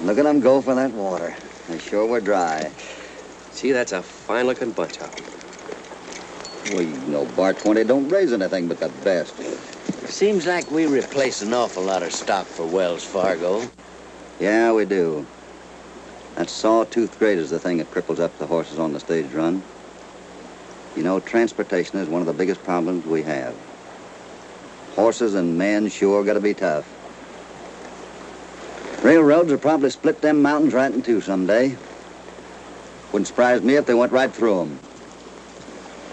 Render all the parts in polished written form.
Look at them go for that water. They sure were dry. Gee, that's a fine-looking bunch of them. Well, you know, Bar 20 don't raise anything but the best. Seems like we replace an awful lot of stock for Wells Fargo. Yeah, we do. That sawtooth grade is the thing that cripples up the horses on the stage run. You know, transportation is one of the biggest problems we have. Horses and men sure gotta be tough. Railroads will probably split them mountains right in two someday. Wouldn't surprise me if they went right through them.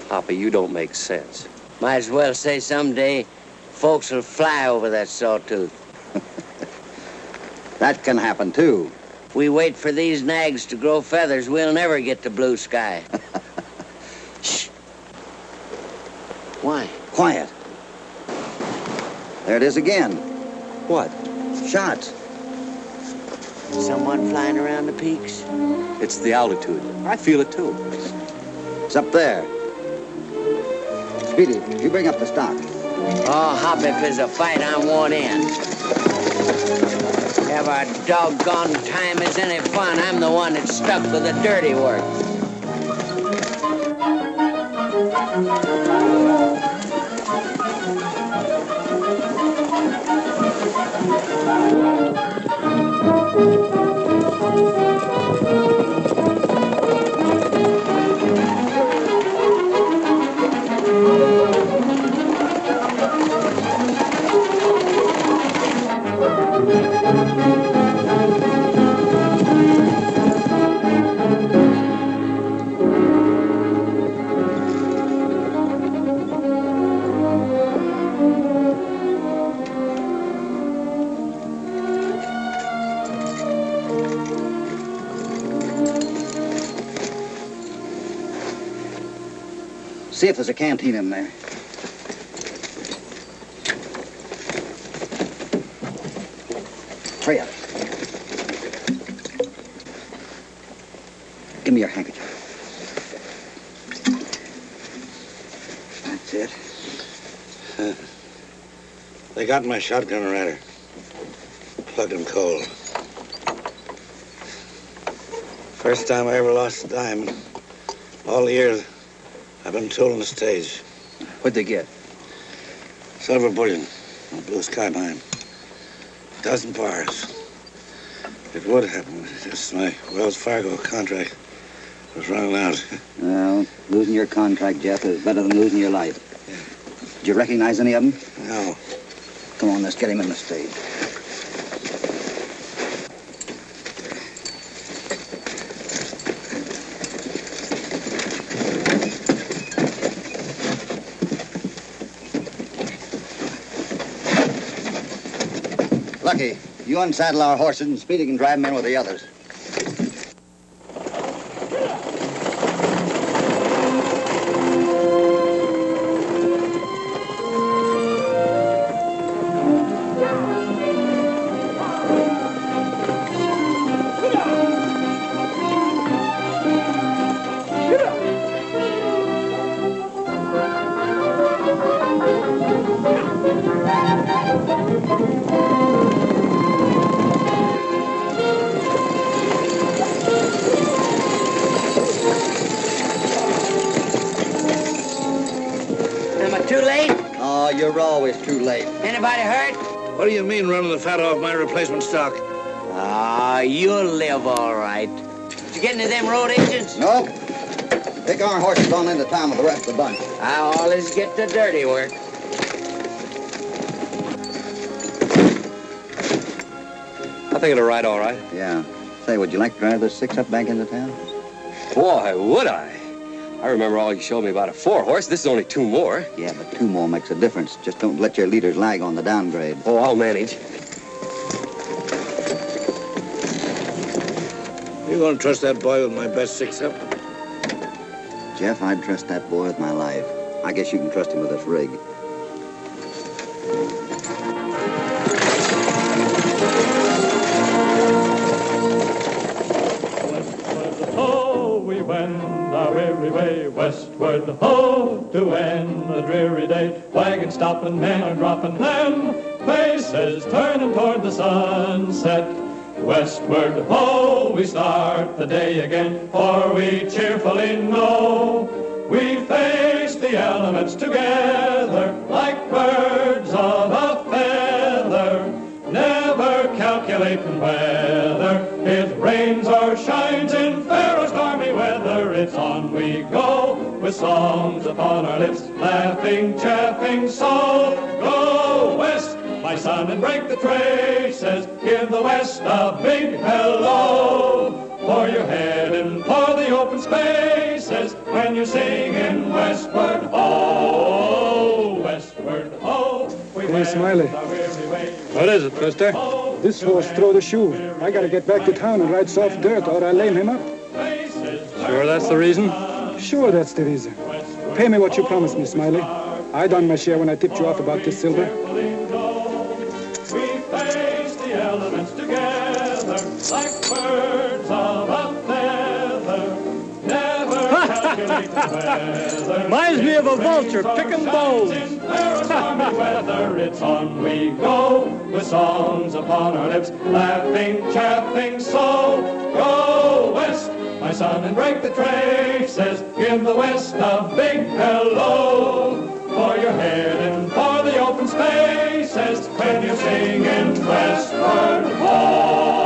Hoppy, you don't make sense. Might as well say someday folks will fly over that sawtooth. That can happen, too. We wait for these nags to grow feathers, we'll never get to blue sky. Shh. Why? Quiet. There it is again. What? Shots. Someone flying around the peaks? It's the altitude. I feel it, too. It's up there. Speedy, you bring up the stock. Oh, Hop, if there's a fight, I won't end. Have a doggone time as any fun. I'm the one that's stuck with the dirty work. See if there's a canteen in there. Hurry up. Give me your handkerchief. That's it. They got my shotgun rider. Plugged him cold. First time I ever lost a dime. All the years I've been tooling the stage. What'd they get? Silver bullion on a blue sky mine. A dozen bars. It would happen. Just my Wells Fargo contract was running out. Well, losing your contract, Jeff, is better than losing your life. Yeah. Did you recognize any of them? No. Come on, let's get him in the stage. Lucky, you unsaddle our horses and Speedy can drive them in with the others. You're always too late. Anybody hurt? What do you mean running the fat off my replacement stock? Ah, you'll live all right. Did you get any of them road agents? Nope. Take our horses on into town with the rest of the bunch. I always get the dirty work. I think it'll ride all right. Yeah. Say, would you like to drive this six up back into town? Boy, would I. I remember all you showed me about a 4-horse. This is only 2 more. Yeah, but 2 more makes a difference. Just don't let your leaders lag on the downgrade. Oh, I'll manage. You gonna trust that boy with my best 6-up? Jeff, I'd trust that boy with my life. I guess you can trust him with this rig. We wend our weary way westward, ho, to end the dreary day. Wagons stopping, men are dropping them, faces turning toward the sunset. Westward ho, we start the day again, for we cheerfully know we face the elements together like birds of a feather, never calculating whether it rains or shines in fair or stormy weather. It's on we go with songs upon our lips, laughing, chaffing, so go west, my son, and break the traces. Give the West a big hello, for you're heading for the open spaces when you're singing Westward Ho, Westward Ho. Hey, Smiley. What is it, mister? This horse throw the shoe. I gotta get back to town and ride soft dirt, or I'll lame him up. Sure that's the reason? Sure, that's the reason. Pay me what you promised me, Smiley. I done my share when I tipped you off about this silver. We face the elements together like birds of a feather, never calculating weather. Reminds me of a vulture picking bows. In fair or stormy weather, it's on we go with songs upon our lips, laughing, chaffing, so go west, my son, and break the traces. Give the West a big hello, for you're heading for the open spaces when you're singing Westward Ho.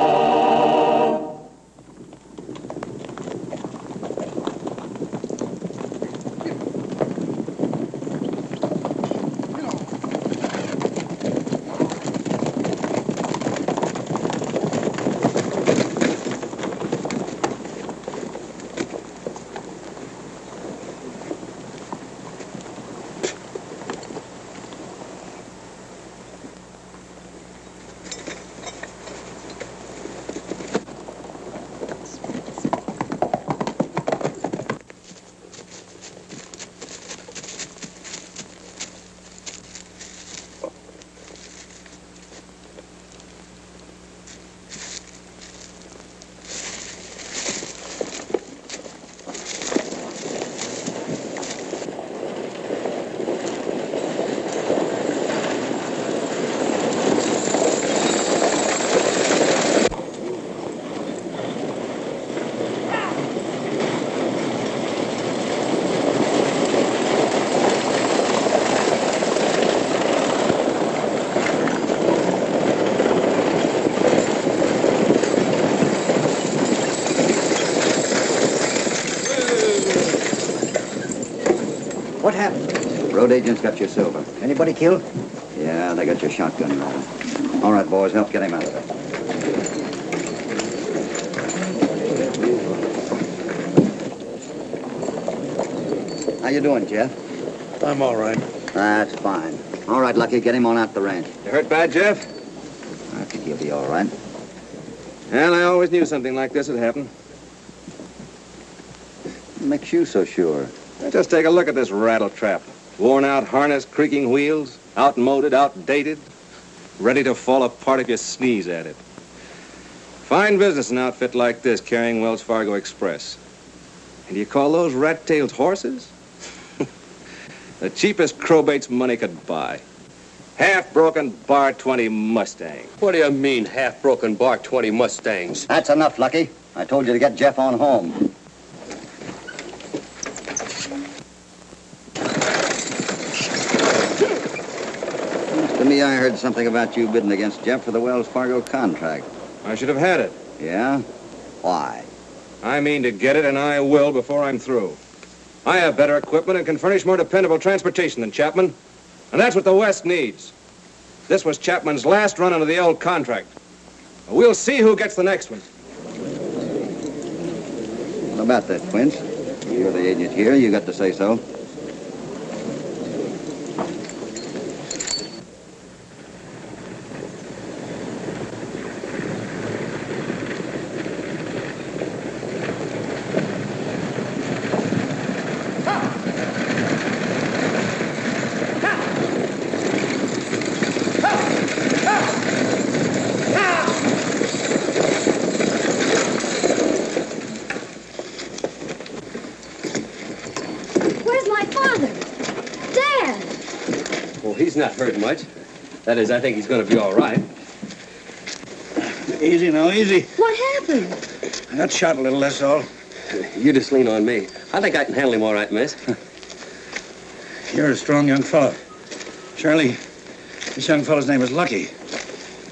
What happened? Road agents got your silver. Anybody killed? Yeah, they got your shotgun rolling. All right, boys, help get him out of there. How you doing, Jeff? I'm all right. That's fine. All right, Lucky, get him on out the ranch. You hurt bad, Jeff? I think he'll be all right. Well, I always knew something like this would happen. What makes you so sure? Just take a look at this rattletrap. Worn-out harness, creaking wheels, outmoded, outdated, ready to fall apart if you sneeze at it. Fine business, an outfit like this, carrying Wells Fargo Express. And you call those rat-tailed horses? The cheapest crowbaits money could buy. Half-broken Bar 20 Mustang. What do you mean, half-broken Bar 20 Mustangs? That's enough, Lucky. I told you to get Jeff on home. To me, I heard something about you bidding against Jeff for the Wells Fargo contract. I should have had it. Yeah? Why? I mean to get it, and I will before I'm through. I have better equipment and can furnish more dependable transportation than Chapman. And that's what the West needs. This was Chapman's last run under the old contract. We'll see who gets the next one. What about that, Quince? You're the agent here. You got to say so. He's not hurt much. That is, I think he's going to be all right. Easy now, easy. What happened? I got shot a little, that's all. You just lean on me. I think I can handle him all right, miss. You're a strong young fellow. Charlie, this young fellow's name is Lucky.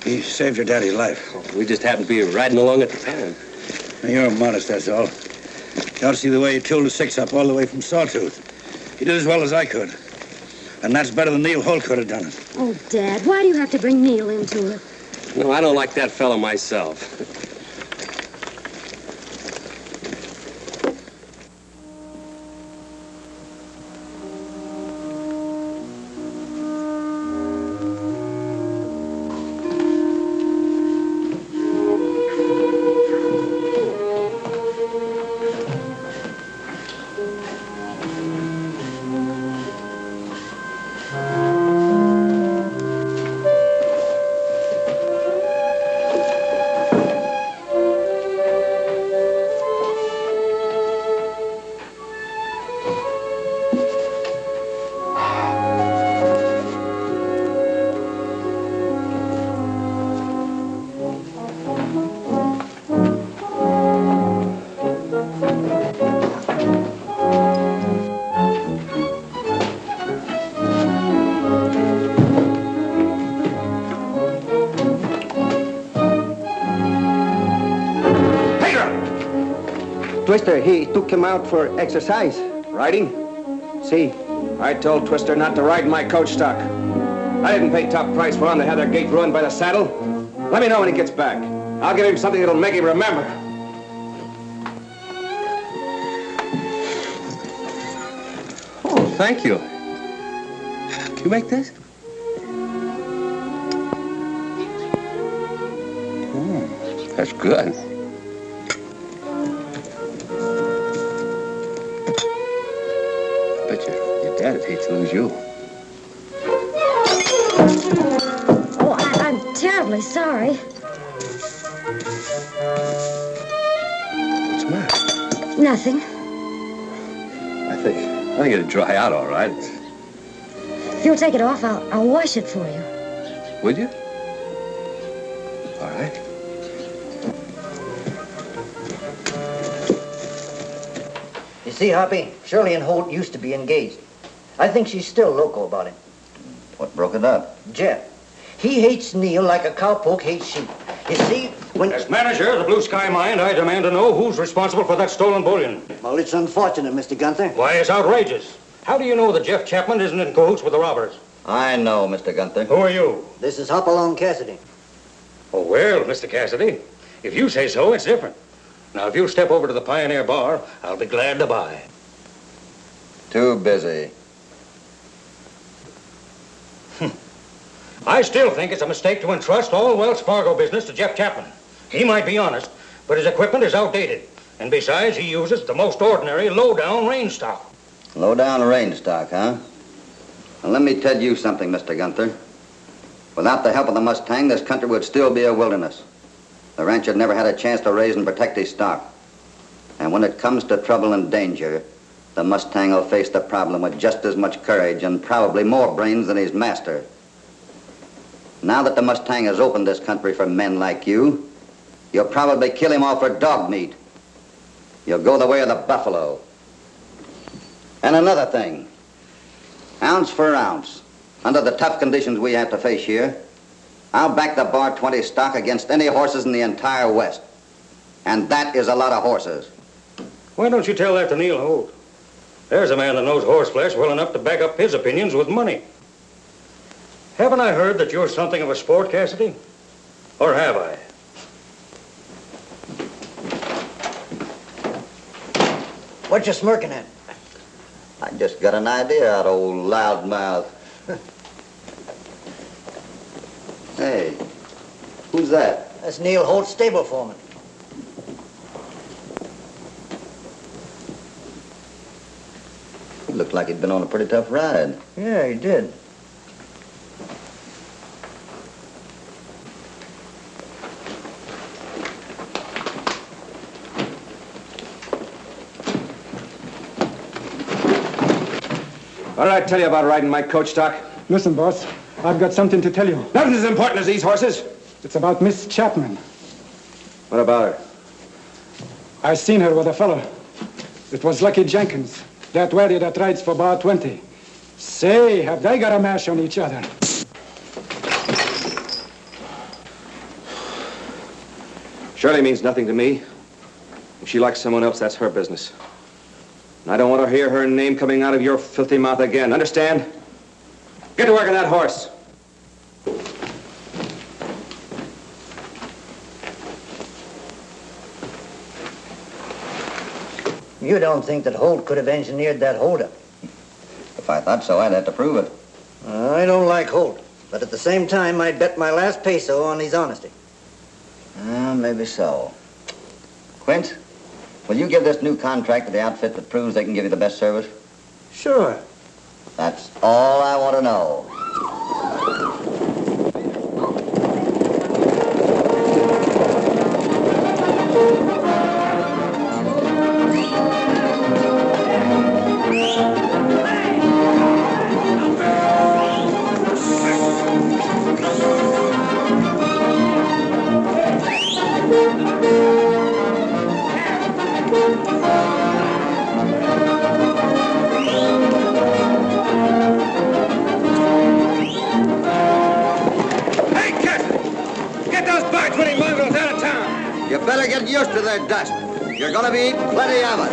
He saved your daddy's life. We just happened to be riding along at the time. Now, you're modest, that's all. You ought to see the way he tooled the six up all the way from Sawtooth. He did as well as I could. And that's better than Neil Holt could have done it. Oh, Dad, why do you have to bring Neil into it? No, I don't like that fellow myself. Twister, he took him out for exercise. Riding? See, I told Twister not to ride my coach stock. I didn't pay top price for him to have their gait ruined by the saddle. Let me know when he gets back. I'll give him something that'll make him remember. Oh, thank you. You make this? That's good. Bet your dad hates to lose you. Oh, I'm terribly sorry. What's the matter? Nothing. I think it'll dry out all right. If you'll take it off, I'll wash it for you. Would you? All right. You see, Hoppy, Shirley and Holt used to be engaged. I think she's still loco about him. What broke it up? Jeff. He hates Neil like a cowpoke hates sheep. You see, when... As manager of the Blue Sky Mine, I demand to know who's responsible for that stolen bullion. Well, it's unfortunate, Mr. Gunther. Why, it's outrageous. How do you know that Jeff Chapman isn't in cahoots with the robbers? I know, Mr. Gunther. Who are you? This is Hopalong Cassidy. Oh, well, Mr. Cassidy, if you say so, it's different. Now, if you'll step over to the Pioneer Bar, I'll be glad to buy. Too busy. I still think it's a mistake to entrust all Wells Fargo business to Jeff Chapman. He might be honest, but his equipment is outdated. And besides, he uses the most ordinary low-down range stock. Low-down range stock, huh? Well, let me tell you something, Mr. Gunther. Without the help of the Mustang, this country would still be a wilderness. The rancher never had a chance to raise and protect his stock. And when it comes to trouble and danger, the Mustang will face the problem with just as much courage and probably more brains than his master. Now that the Mustang has opened this country for men like you, you'll probably kill him off for dog meat. You'll go the way of the buffalo. And another thing, ounce for ounce, under the tough conditions we have to face here, I'll back the Bar 20 stock against any horses in the entire West. And that is a lot of horses. Why don't you tell that to Neil Holt? There's a man that knows horseflesh well enough to back up his opinions with money. Haven't I heard that you're something of a sport, Cassidy? Or have I? What you smirking at? I just got an idea out of old loudmouth. Hey, who's that? That's Neil Holt, stable foreman. He looked like he'd been on a pretty tough ride. Yeah, he did. What did I tell you about riding my coach stock? Listen, boss, I've got something to tell you. Nothing's as important as these horses. It's about Miss Chapman. What about her? I seen her with a fellow. It was Lucky Jenkins, that waddy that rides for Bar 20. Say, have they got a mash on each other? Shirley means nothing to me. If she likes someone else, that's her business. And I don't want to hear her name coming out of your filthy mouth again. Understand? Get to work on that horse. You don't think that Holt could have engineered that holdup? If I thought so, I'd have to prove it. I don't like Holt, but at the same time, I'd bet my last peso on his honesty. Maybe so. Quint, will you give this new contract to the outfit that proves they can give you the best service? Sure. That's all I want to know. You better get used to their dust. You're gonna be eating plenty of it.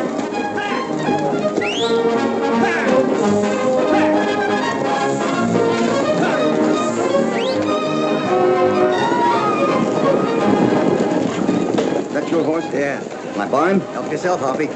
That your horse? Yeah. My barn? Help yourself, Hoppy.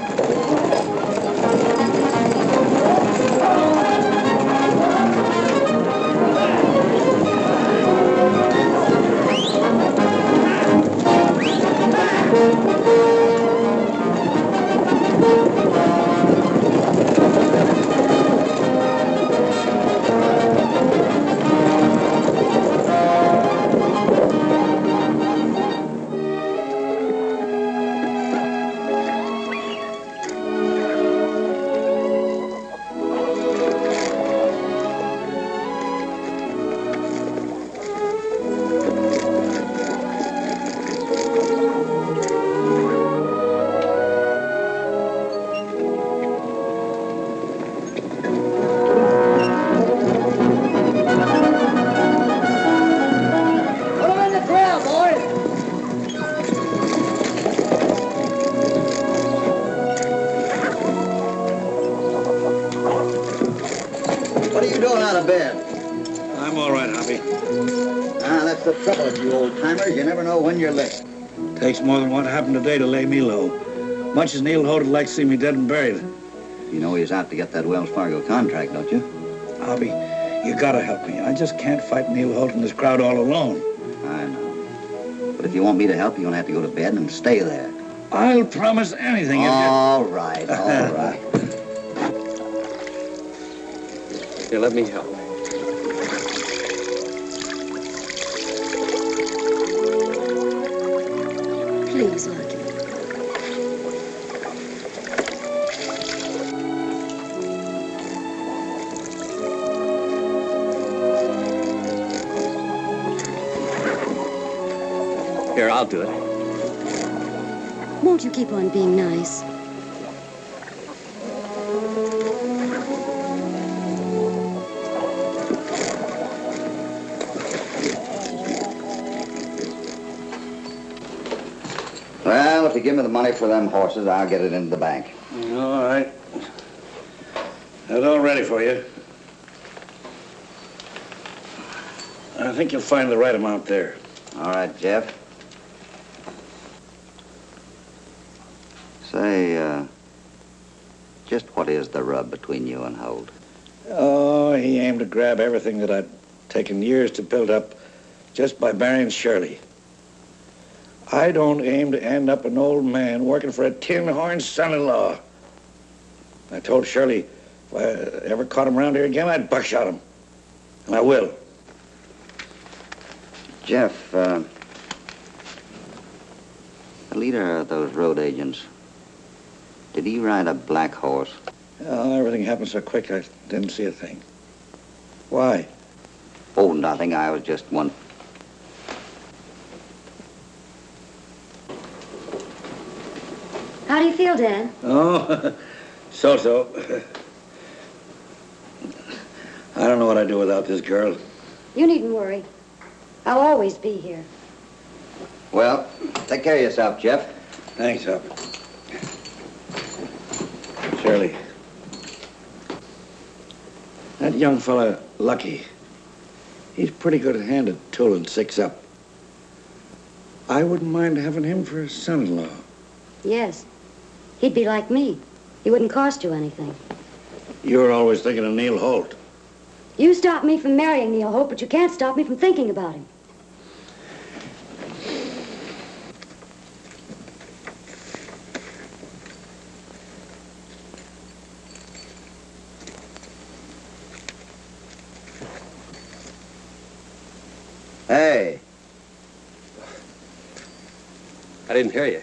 I'm all right, Hoppy. That's the trouble with you old-timers. You never know when you're licked. Takes more than what happened today to lay me low. Much as Neil Holt would like to see me dead and buried. You know he's out to get that Wells Fargo contract, don't you? Hoppy, you gotta help me. I just can't fight Neil Holt and this crowd all alone. I know. But if you want me to help, you're gonna have to go to bed and stay there. I'll promise anything if you... All right, all right. Here, let me help. Please, Lucky. Here, I'll do it. Won't you keep on being nice? Well, if you give me the money for them horses, I'll get it into the bank. All right. That's all ready for you. I think you'll find the right amount there. All right, Jeff. Say, just what is the rub between you and Holt? Oh, he aimed to grab everything that I'd taken years to build up just by marrying Shirley. I don't aim to end up an old man working for a tin-horn son-in-law. I told Shirley if I ever caught him around here again, I'd buckshot him. And I will. Jeff, the leader of those road agents, did he ride a black horse? Oh, everything happened so quick, I didn't see a thing. Why? Oh, nothing. I was just one. How do you feel, Dan? Oh, so-so. I don't know what I'd do without this girl. You needn't worry. I'll always be here. Well, take care of yourself, Jeff. Thanks, Hop. Shirley. That young fella, Lucky, he's pretty good at hand at tooling six up. I wouldn't mind having him for a son-in-law. Yes. He'd be like me. He wouldn't cost you anything. You're always thinking of Neil Holt. You stopped me from marrying Neil Hope, but you can't stop me from thinking about him. Hey. I didn't hear you.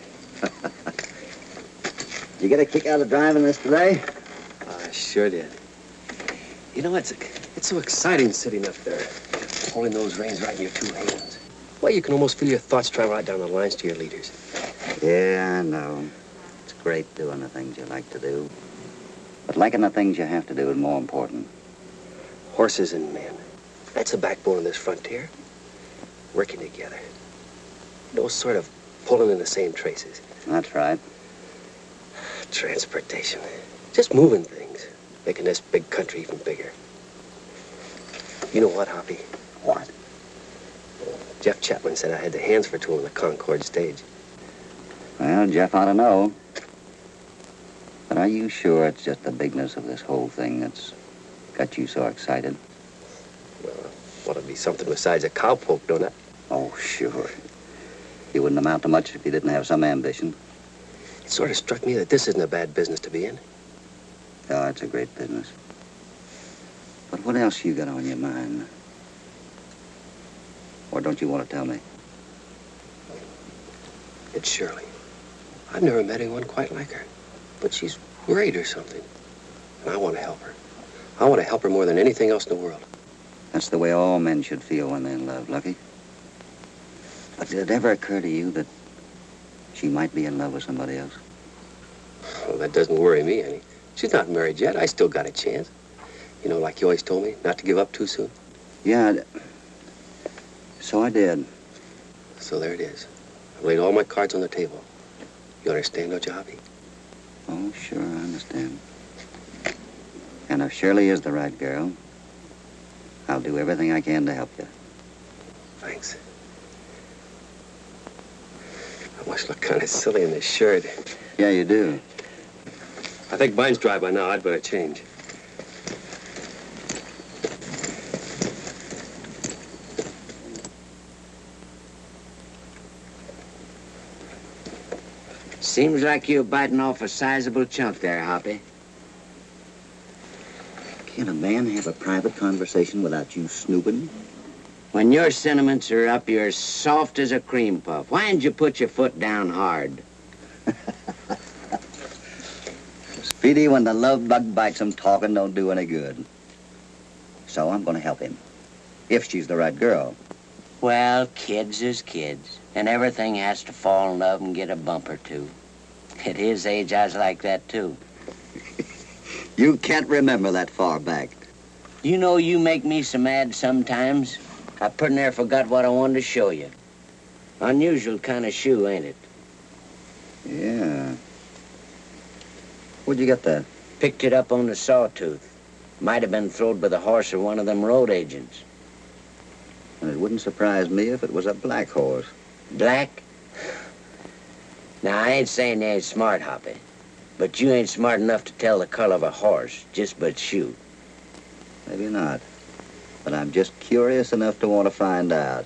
You get a kick out of driving this today? I sure did. You know, it's so exciting sitting up there, holding those reins right in your two hands. Why, you can almost feel your thoughts travel right down the lines to your leaders. Yeah, I know. It's great doing the things you like to do. But liking the things you have to do is more important. Horses and men. That's the backbone of this frontier. Working together. No sort of pulling in the same traces. That's right. Transportation. Just moving things. Making this big country even bigger. You know what, Hoppy? What? Jeff Chapman said I had the hands for tooling the Concord stage. Well, Jeff ought to know. But are you sure it's just the bigness of this whole thing that's got you so excited? Well, I want to be something besides a cowpoke, don't I? Oh, sure. You wouldn't amount to much if you didn't have some ambition. It sort of struck me that this isn't a bad business to be in. Oh, it's a great business. But what else you got on your mind? Or don't you want to tell me? It's Shirley. I've never met anyone quite like her. But she's worried or something. And I want to help her. I want to help her more than anything else in the world. That's the way all men should feel when they're in love, Lucky. But did it ever occur to you that she might be in love with somebody else? Well, that doesn't worry me any. She's not married yet. I still got a chance. You know, like you always told me, not to give up too soon. Yeah, so I did. So there it is. I've laid all my cards on the table. You understand, don't you, Hoppy? Oh, sure, I understand. And if Shirley is the right girl, I'll do everything I can to help you. Thanks. I must look kind of silly in this shirt. Yeah, you do. I think mine's dry by now. I'd better change. Seems like you're biting off a sizable chunk there, Hoppy. Can a man have a private conversation without you snooping? When your sentiments are up, you're as soft as a cream puff. Why didn't you put your foot down hard? Speedy, when the love bug bites him, talking don't do any good. So I'm going to help him. If she's the right girl. Well, kids is kids. And everything has to fall in love and get a bump or two. At his age, I was like that, too. You can't remember that far back. You know you make me so mad sometimes. I pretty near forgot what I wanted to show you. Unusual kind of shoe, ain't it? Yeah. Where'd you get that? Picked it up on the Sawtooth. Might have been throwed by the horse or one of them road agents. And it wouldn't surprise me if it was a black horse. Black? Now, I ain't saying they ain't smart, Hoppy. But you ain't smart enough to tell the color of a horse, just but shoot. Maybe not. But I'm just curious enough to want to find out.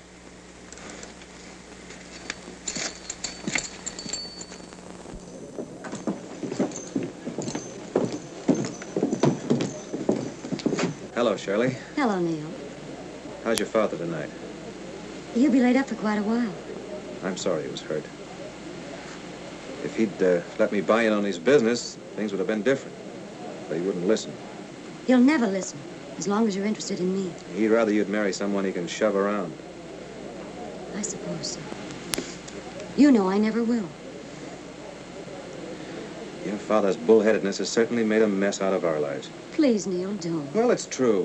Hello, Shirley. Hello, Neil. How's your father tonight? He'll be laid up for quite a while. I'm sorry he was hurt. If he'd let me buy in on his business, things would have been different. But he wouldn't listen. He'll never listen, as long as you're interested in me. He'd rather you'd marry someone he can shove around. I suppose so. You know I never will. father's bullheadedness has certainly made a mess out of our lives. Please, Neil, don't. Well, it's true.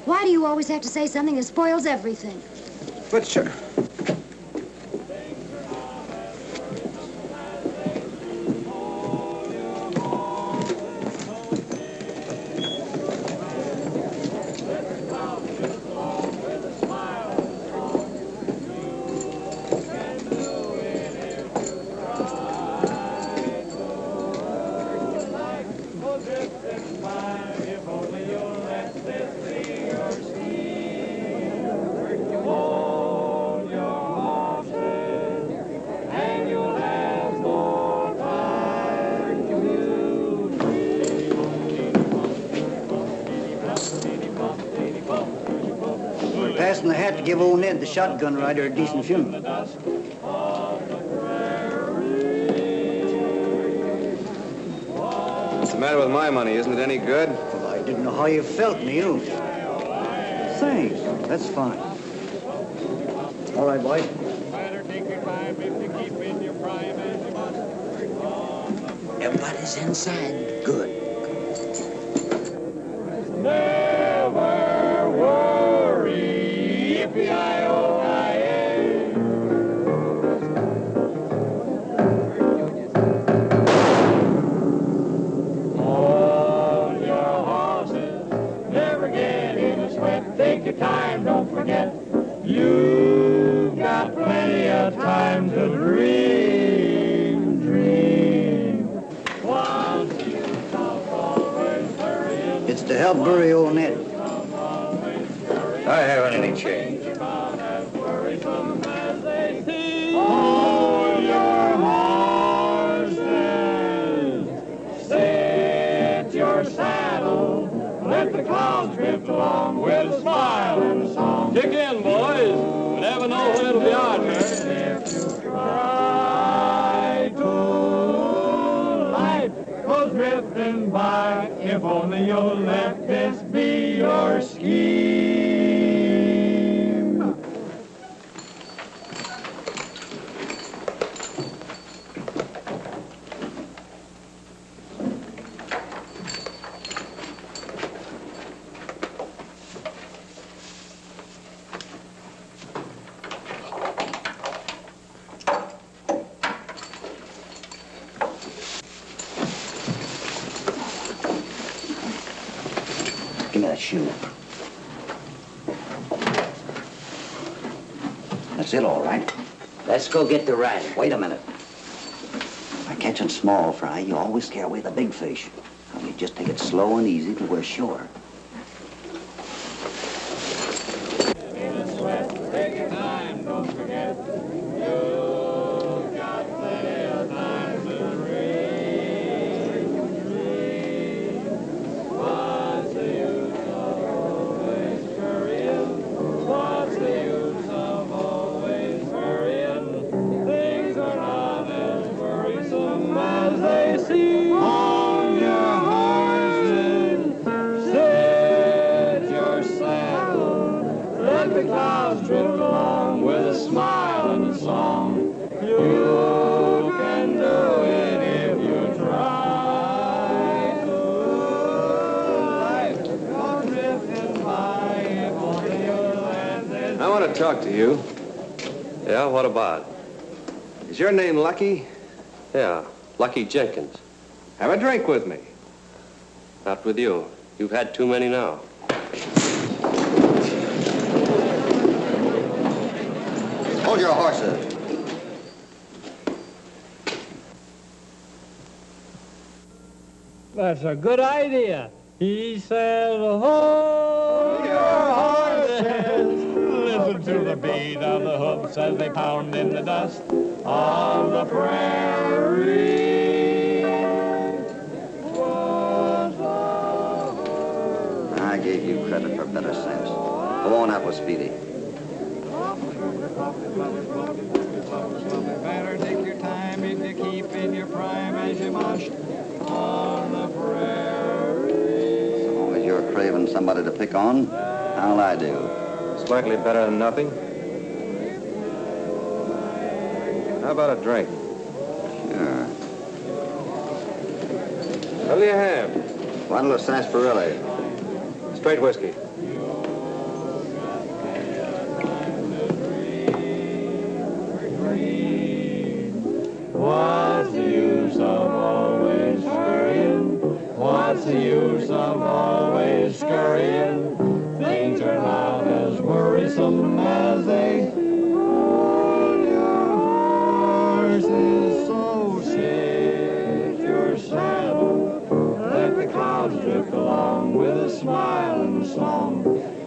Why do you always have to say something that spoils everything? But sure. Passing the hat to give old Ned, the shotgun rider, a decent funeral. What's the matter with my money? Isn't it any good? Well, I didn't know how you felt, Neil. Thanks. That's fine. All right, boy. Everybody's inside. Good. Never worry, yippee-i-o-i-a. Hold your horses, never get in a sweat. Take your time, don't forget. You've got plenty of time to dream, dream. Once you stop, always hurry. It's to help bury old Ned. I haven't any change. Hold your horses, sit your saddle, let the clouds drift along with a smile and a song. Kick in, boys. We never know when it'll be our turn. If you try to, life goes drifting by. If only you'll let this be your scheme. Give me that shoe. That's it, all right. Let's go get the rider. Wait a minute. By catching small fry, you always scare away the big fish. Now, you just take it slow and easy till we're sure. Take your time, don't forget. You've got plenty of time to dream. What's the use of always hurrying? What's the use of always hurrying? Things are not as worrisome as they seem. On your horses, sit your saddle. Let the clouds drift along with a smile and a song. You can do it if you try to. Life goes drifting by if only you let this. I want to talk to you. Yeah, what about? Is your name Lucky? Yeah, Lucky Jenkins. Have a drink with me. Not with you. You've had too many now. Hold your horses. That's a good idea. He said, hold your horses. Listen to the beat of the hoofs as they pound in the dust of the prairie. I gave you credit for better sense. Go on out with Speedy. Better take your time if you keep in your prime as you must on the prairie. As long as you're craving somebody to pick on, how'll I do? Slightly better than nothing. How about a drink? Sure. What'll you have? Bottle of sarsaparilla. Straight whiskey. What's the use of always scurrying? What's the use of always scurrying? Things are not as worrisome as they hold your horses. So sit your saddle, let the clouds drift along with a smile and a song.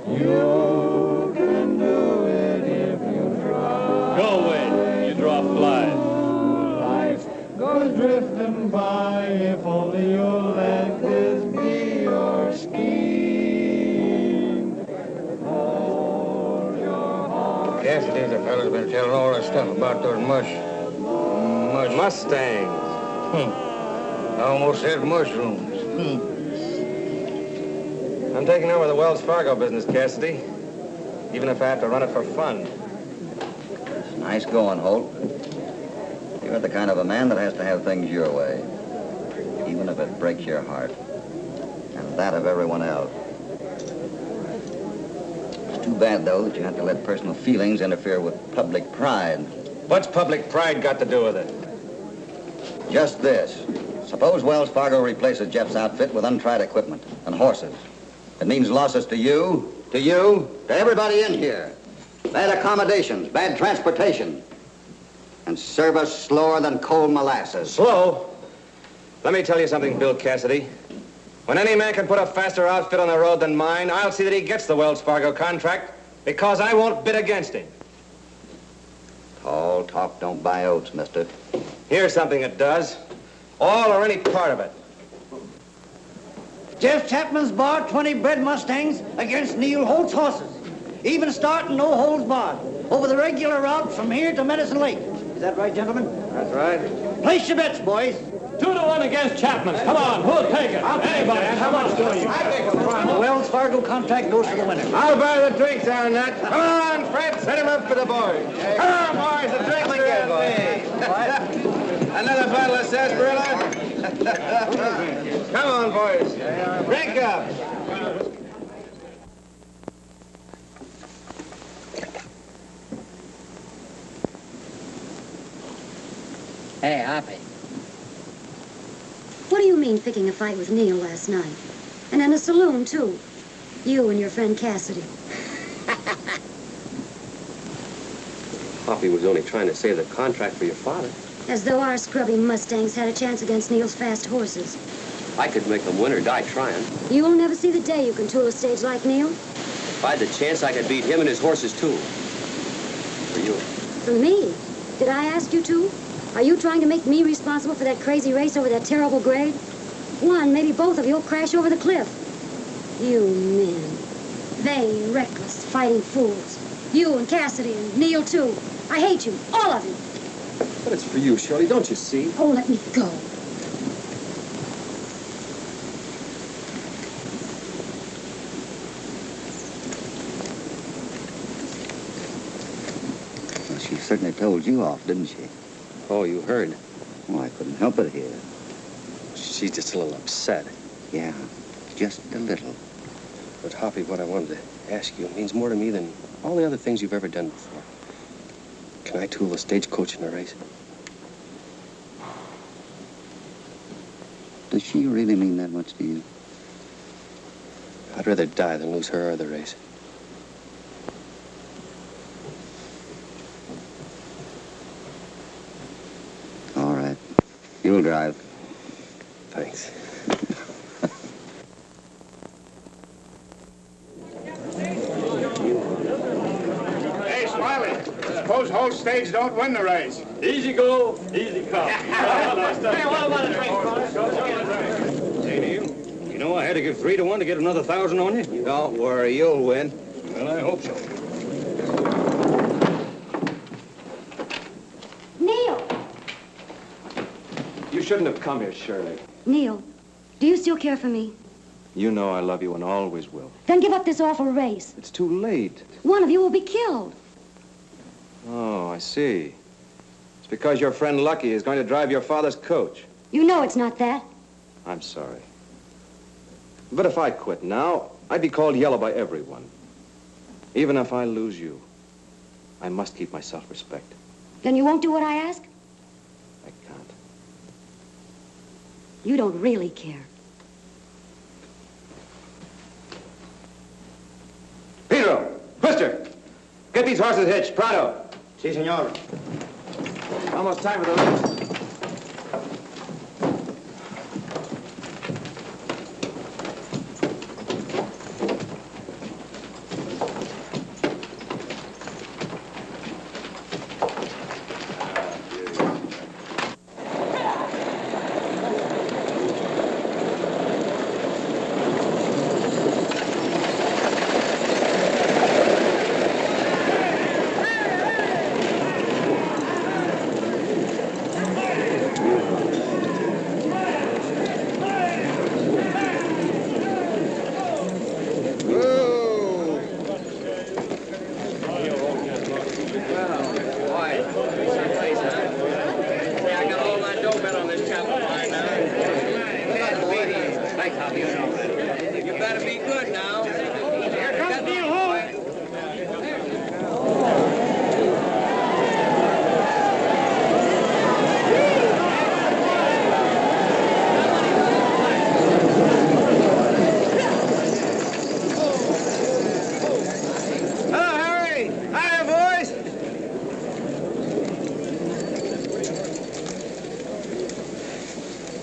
You can do it if you try. Go away, you draw flies. Goes drifting by, if only you'll let this be your scheme. Hold your horse. Cassidy, the fellow's been telling all that stuff about those Mustangs. I almost said mushrooms. I'm taking over the Wells Fargo business, Cassidy. Even if I have to run it for fun. Nice going, Holt. You're the kind of a man that has to have things your way, even if it breaks your heart, and that of everyone else. It's too bad, though, that you have to let personal feelings interfere with public pride. What's public pride got to do with it? Just this. Suppose Wells Fargo replaces Jeff's outfit with untried equipment and horses. It means losses to you, to everybody in here. Bad accommodations, bad transportation. And service slower than cold molasses. Slow? Let me tell you something, Bill Cassidy. When any man can put a faster outfit on the road than mine, I'll see that he gets the Wells Fargo contract because I won't bid against him. Tall talk don't buy oats, mister. Here's something that does. All or any part of it. Jeff Chapman's barred 20 bred Mustangs against Neil Holt's horses. Even starting no holds barred over the regular route from here to Medicine Lake. Is that right, gentlemen? That's right. Place your bets, boys. 2-1 against Chapman's. Come on, who'll take it? Anybody, how much do you? The Wells Fargo contract goes to the winner. I'll buy the drinks on that. Come on, Fred, set him up for the boys. Come on, boys, the drinks are on me. Another bottle of sarsaparilla? Come on, boys. Drink up. Hey, Hoppy. What do you mean picking a fight with Neil last night? And in a saloon, too. You and your friend Cassidy. Hoppy was only trying to save the contract for your father. As though our scrubby Mustangs had a chance against Neil's fast horses. I could make them win or die trying. You'll never see the day you can tool a stage like Neil. If I had the chance, I could beat him and his horses, too. For you. For me? Did I ask you to? Are you trying to make me responsible for that crazy race over that terrible grade? One, maybe both of you'll crash over the cliff. You men. Vain, reckless, fighting fools. You and Cassidy and Neil, too. I hate you, all of you. But it's for you, Shirley, don't you see? Oh, let me go. Well, she certainly told you off, didn't she? Oh, you heard. Well, I couldn't help it here. She's just a little upset. Yeah, just a little. But, Hoppy, what I wanted to ask you means more to me than all the other things you've ever done before. Can I tool a stagecoach in a race? Does she really mean that much to you? I'd rather die than lose her or the race. All right. You'll drive. Thanks. Hey, Smiley. Suppose whole stage don't win the race. Easy go, easy come. Hey, Neil, you know I had to give 3-1 to get another 1,000 on you? Don't worry, you'll win. Well, I hope so. Neil! You shouldn't have come here, Shirley. Neil, do you still care for me? You know I love you and always will. Then give up this awful race. It's too late. One of you will be killed. Oh, I see. It's because your friend Lucky is going to drive your father's coach. You know it's not that. I'm sorry. But if I quit now, I'd be called yellow by everyone. Even if I lose you, I must keep my self-respect. Then you won't do what I ask? I can't. You don't really care. Pedro! Twister! Get these horses hitched, pronto! Si, senor. Almost time for the race.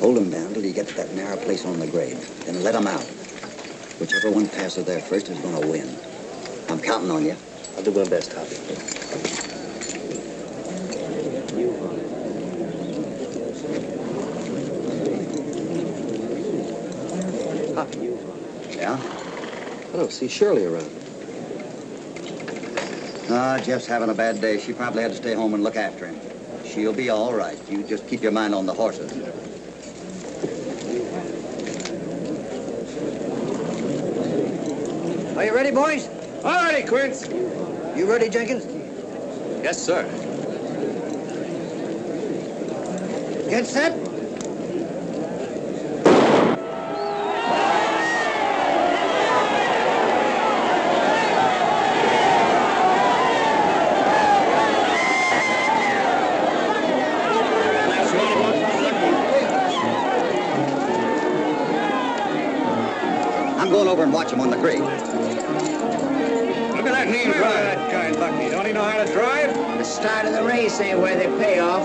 Hold them down till you get to that narrow place on the grade. Then let them out. Whichever one passes there first is going to win. I'm counting on you. I'll do my best, Hoppy. Hoppy. Yeah? I don't see Shirley around. Jeff's having a bad day. She probably had to stay home and look after him. She'll be all right. You just keep your mind on the horses. Are you ready, boys? All righty, Quince. You ready, Jenkins? Yes, sir. Get set. I'm going over and watch him on the grade. Look at that knee drive. That guy, Lucky. Don't he know how to drive? The start of the race ain't where they pay off.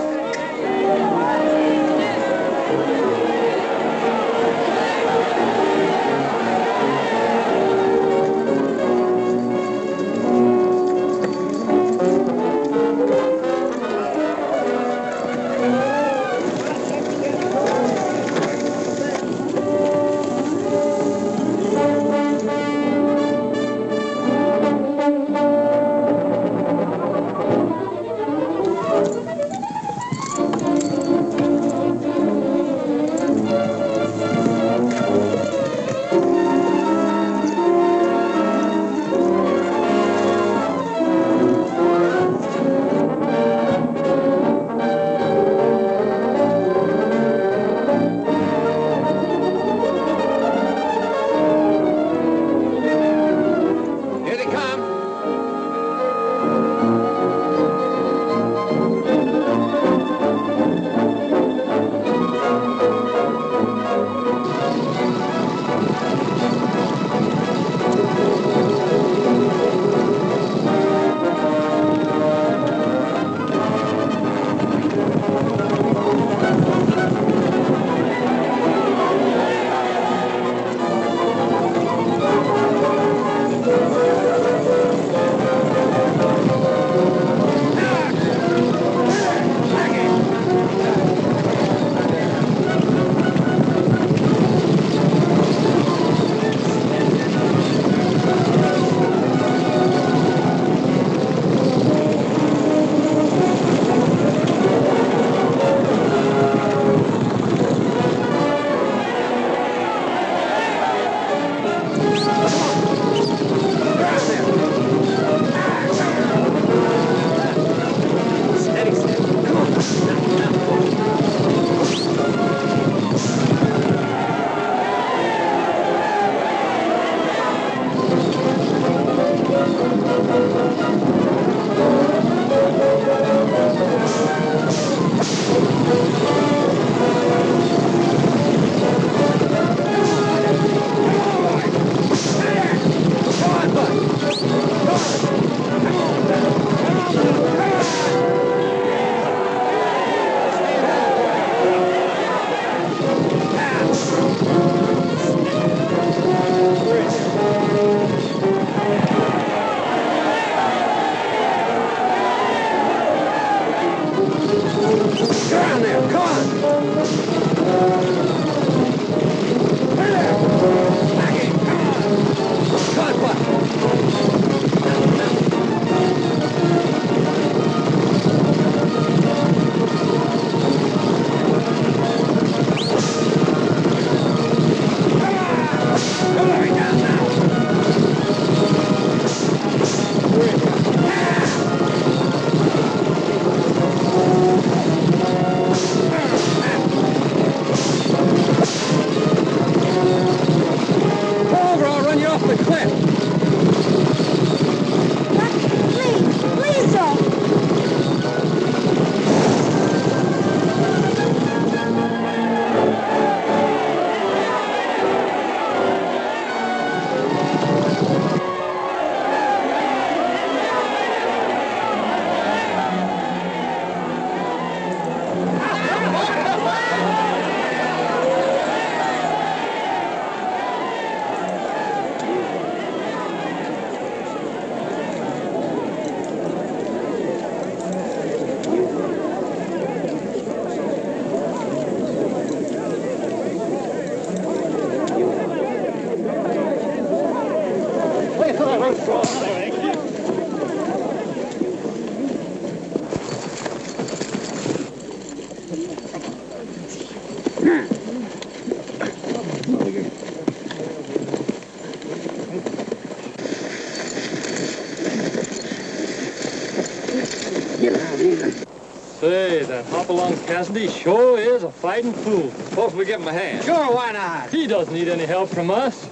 That Hopalong Cassidy sure is a fighting fool. Suppose we give him a hand. Sure, why not? He doesn't need any help from us.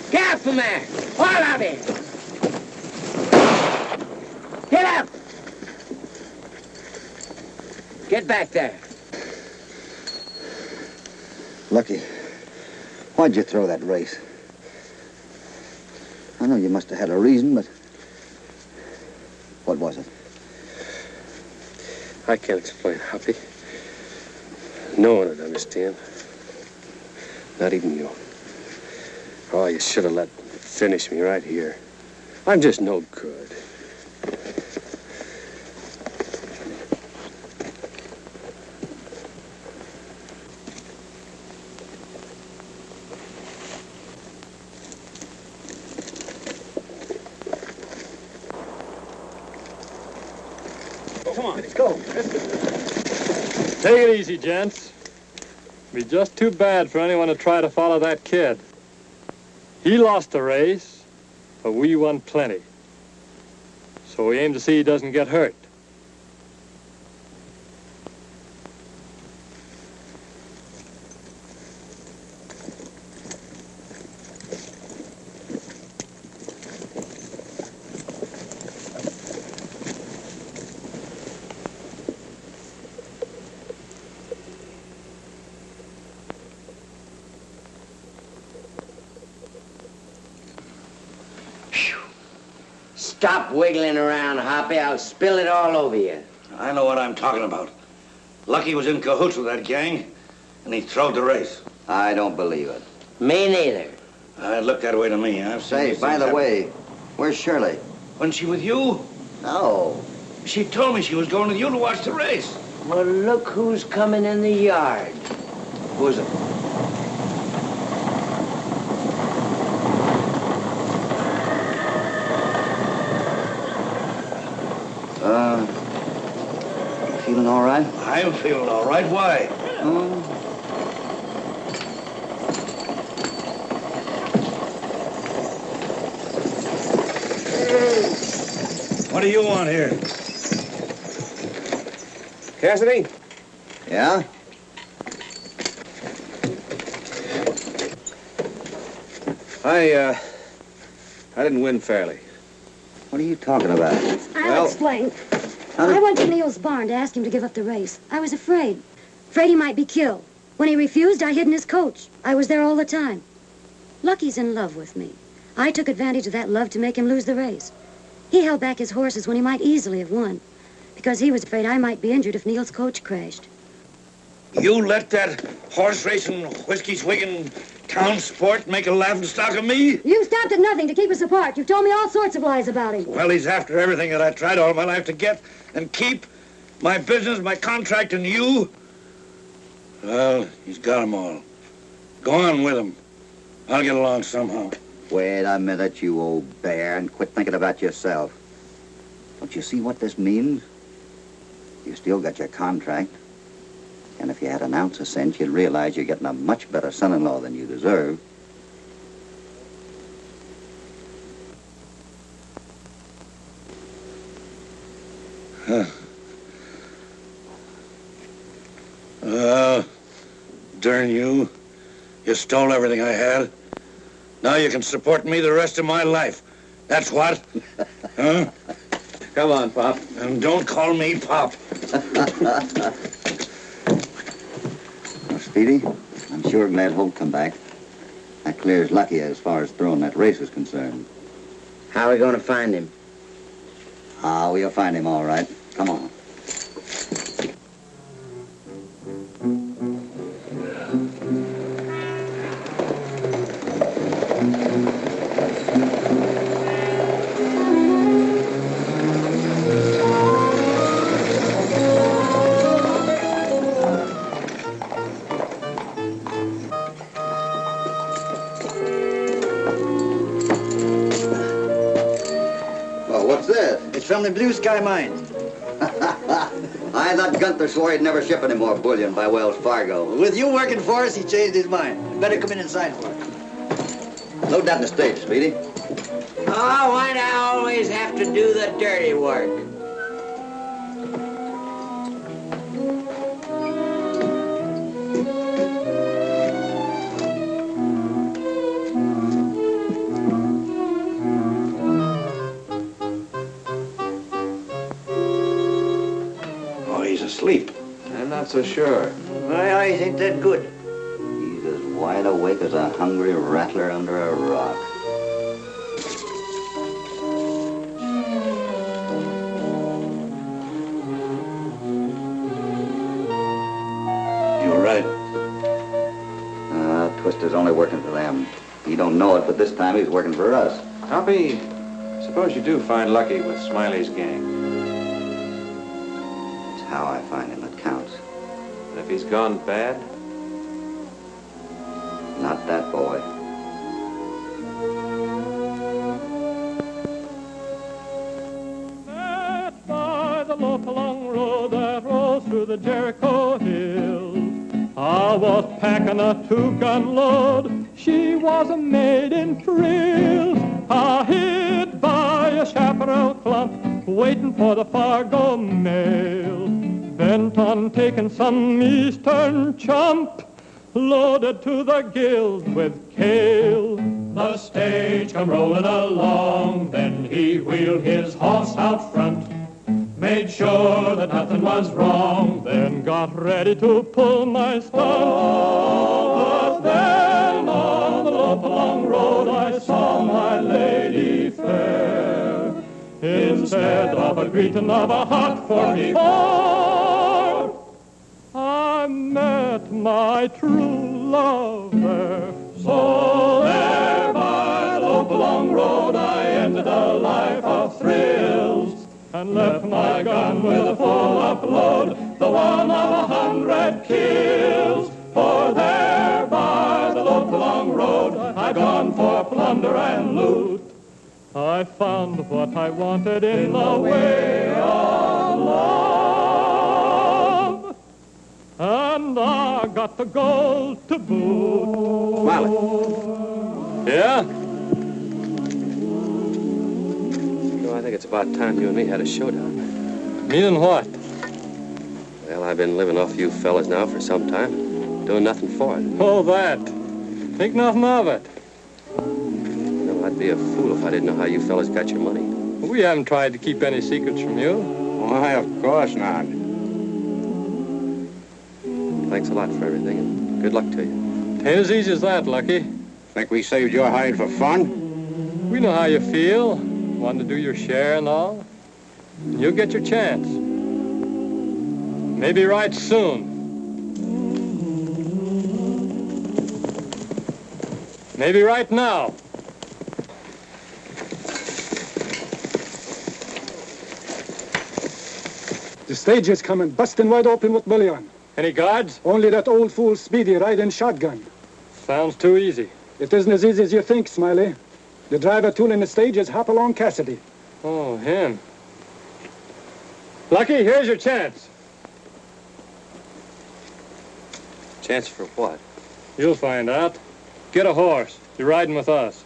Get up from there! All of you! Get up! Get back there. Lucky, why'd you throw that race? I know you must have had a reason, but what was it? I can't explain, Hoppy. No one would understand. Not even you. Oh, you should have let me finish me right here. I'm just no good. Come on, let's go. Take it easy, gents. Be just too bad for anyone to try to follow that kid. He lost the race, but we won plenty. So we aim to see he doesn't get hurt. Stop wiggling around, Hoppy. I'll spill it all over you. I know what I'm talking about. Lucky was in cahoots with that gang, and he throwed the race. I don't believe it. Me neither. It looked that way to me. I've seen Say, these by things the happen. way, where's Shirley? Wasn't she with you? No. She told me she was going with you to watch the race. Well, look who's coming in the yard. Who's it? You feeling all right? I'm feeling all right. Why? What do you want here? Cassidy? Yeah? I didn't win fairly. What are you talking about? I'll explain. I went to Neil's barn to ask him to give up the race. I was afraid. Afraid he might be killed. When he refused, I hid in his coach. I was there all the time. Lucky's in love with me. I took advantage of that love to make him lose the race. He held back his horses when he might easily have won, because he was afraid I might be injured if Neil's coach crashed. You let that horse racing, whiskey-swigging town sport make a laughingstock of me? You stopped at nothing to keep us apart. You've told me all sorts of lies about him. Well, he's after everything that I tried all my life to get and keep. My business, my contract, and you. Well, he's got them all. Go on with him. I'll get along somehow. Wait a minute, you old bear, and quit thinking about yourself. Don't you see what this means? You still got your contract. And if you had an ounce of sense, you'd realize you're getting a much better son-in-law than you deserve. Huh. Darn you. You stole everything I had. Now you can support me the rest of my life. That's what? Huh? Come on, Pop. And don't call me Pop. Well, Speedy, I'm sure glad Holt come back. That clears Lucky as far as throwing that race is concerned. How are we going to find him? Ah, we'll find him all right. Come on. It's from the Blue Sky Mine. I thought Gunther swore he'd never ship any more bullion by Wells Fargo. With you working for us, he changed his mind. Better come in and sign for it. Load that in the stage, Speedy. Oh, why do I always have to do the dirty work? Oh, he's asleep. I'm not so sure. My eyes ain't that good. He's as wide awake as a hungry rattler under a rock. You're right. Twister's only working for them. He don't know it, but this time he's working for us. Hoppy, suppose you do find Lucky with Smiley's gang. It's how I find him that counts. And if he's gone bad? Not that boy. Sat by the Lopalong Road that rolls through the Jericho Hills. I was packing a 2-gun load. She was a maid in frills. I hid by a chaparral clump, waiting for the Fargo mail. Bent on taking some eastern chump, loaded to the gills with kale. The stage come rolling along, then he wheeled his horse out front, made sure that nothing was wrong, then got ready to pull my stunt. But then on the Lopalong Road I saw my lady fair. Instead of a greeting of a hot 44, I met my true love there. So there by the Lopalong Road I ended a life of thrills, and left my gun with a full upload, the one of 100 kills. For there by the Lopalong Road I'd gone for plunder and loot. I found what I wanted in the way of love, and I got the gold to boot. Smiley. Yeah? I think it's about time you and me had a showdown. Meaning what? Well, I've been living off you fellas now for some time, doing nothing for it. Oh, that. Think nothing of it. No, I'd be a fool if I didn't know how you fellas got your money. We haven't tried to keep any secrets from you. Why, of course not. Thanks a lot for everything, and good luck to you. Ain't as easy as that, Lucky. Think we saved your hide for fun? We know how you feel. Want to do your share and all. And you'll get your chance. Maybe right soon. Maybe right now. The stage is coming, busting wide open with bullion. Any guards? Only that old fool Speedy riding shotgun. Sounds too easy. It isn't as easy as you think, Smiley. The driver tooling the stage is Hopalong Cassidy. Oh, him. Lucky, here's your chance. Chance for what? You'll find out. Get a horse. You're riding with us.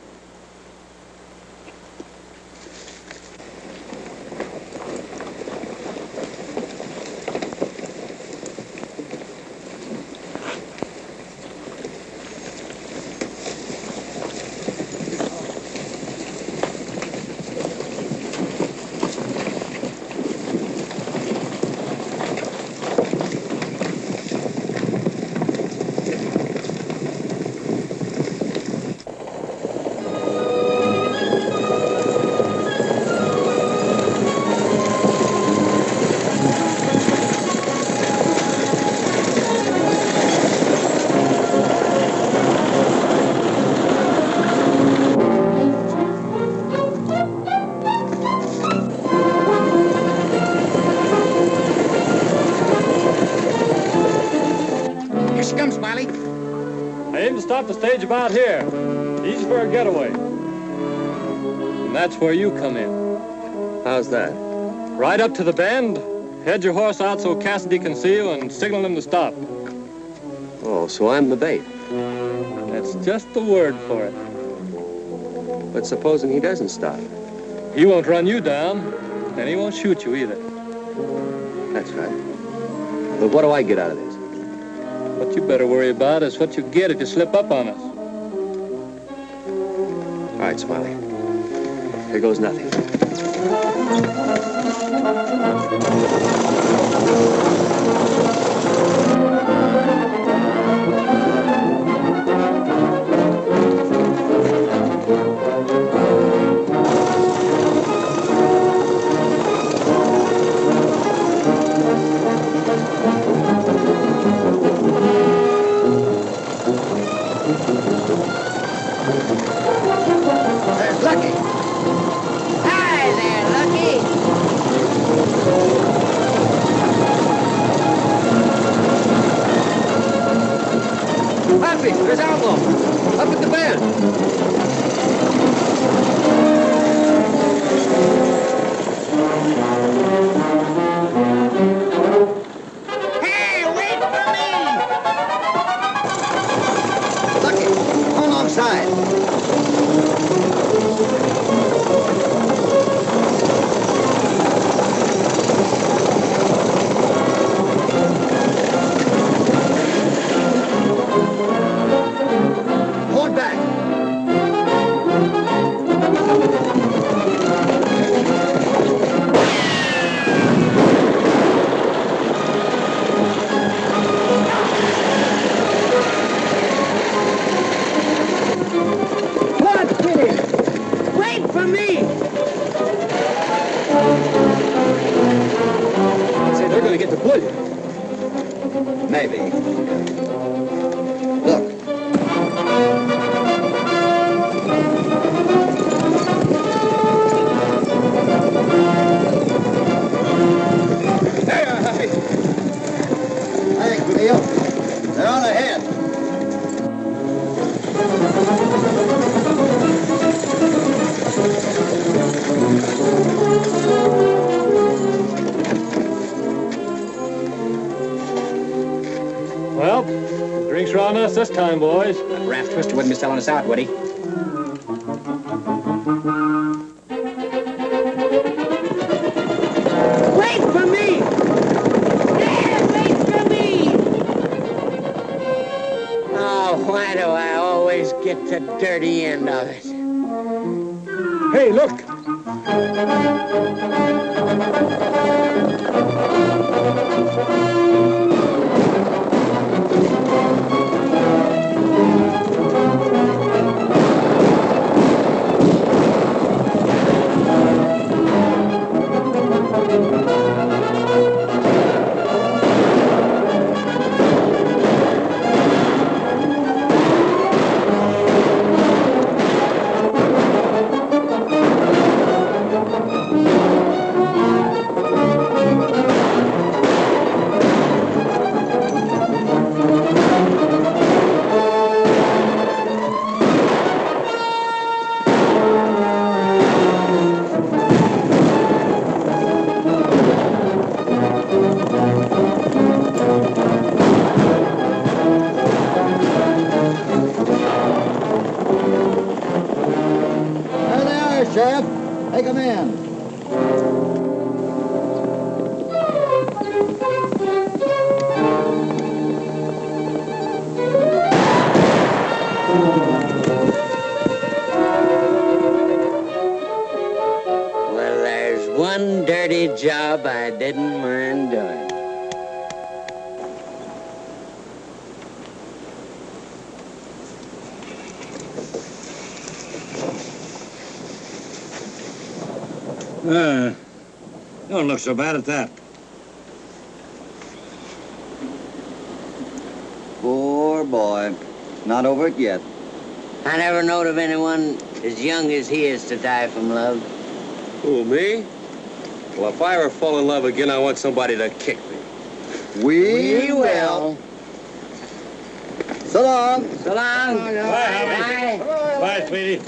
Stop the stage about here. Easy for a getaway. And that's where you come in. How's that? Ride up to the bend, head your horse out so Cassidy can see you, and signal him to stop. Oh, so I'm the bait. That's just the word for it. But supposing he doesn't stop? He won't run you down, and he won't shoot you either. That's right. But what do I get out of this? What you better worry about is what you get if you slip up on us. All right, Smiley. Here goes nothing. There's Lucky. Hi there, Lucky. Happy, there's Outlaw. Up at the bend. Hey, wait for me! Lucky, come alongside. Hold back. Lucky! Wait for me! Say, they're going to get the bullet. Maybe. Look. There you are, Huffy. Thanks, Neil. They're on ahead. Well, the drinks are on us this time, boys. That Raph Twister wouldn't be selling us out, would he? Wait for me! Dad, wait for me! Oh, why do I always get the dirty end of it? Hey, look! There they are, Sheriff. Take them in. Well, there's one dirty job I didn't mind doing. Don't look so bad at that. Poor boy. Not over it yet. I never knowed of anyone as young as he is to die from love. Who, me? Well, if I ever fall in love again, I want somebody to kick me. We will. So long. So long. Bye, Howie. Bye. Bye, sweetie.